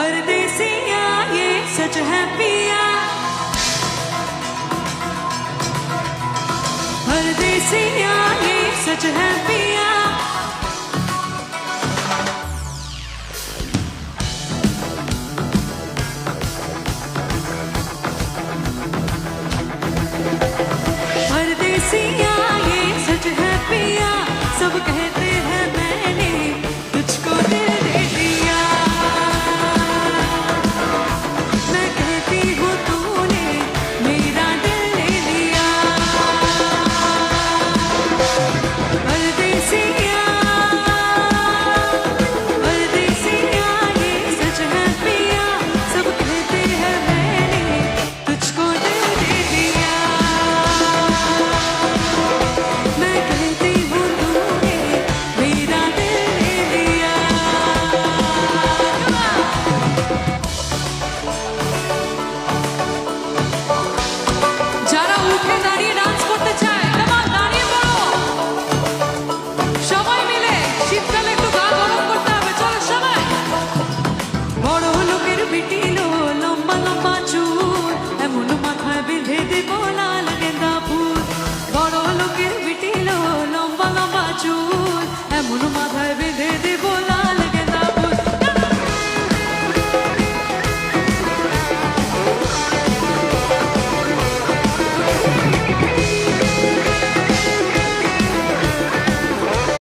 परदेसिया ये सच है पिया, परदेसिया ये सच है पिया। परदेसिया ये सच है पिया, सब कहते हैं मैंने तुझको दिल दे दिया। मैं कहती हूँ तूने मेरा दिल ले लिया। परदेसिया, परदेसिया ये सच है पिया, सब कहते हैं मैंने तुझको दिल दे दिया। मैं कहती हूँ तूने मेरा दिल ले लिया। যারা উঠে দাঁড়িয়ে ডান্স করতে চায় তোমার দাঁড়িয়ে পড়ো সবাই মিলে, শীতকালে একটু গা গরম করতে হবে, চলো সবাই। বড় লোকের বিটিলো লম্বা লম্বা চুল, এমন মাথায় বেঁধে দেব লাল গেঁদা ফুল। বড় লোকের বিটিলো লম্বা লম্বা চুল, এমন মাথায়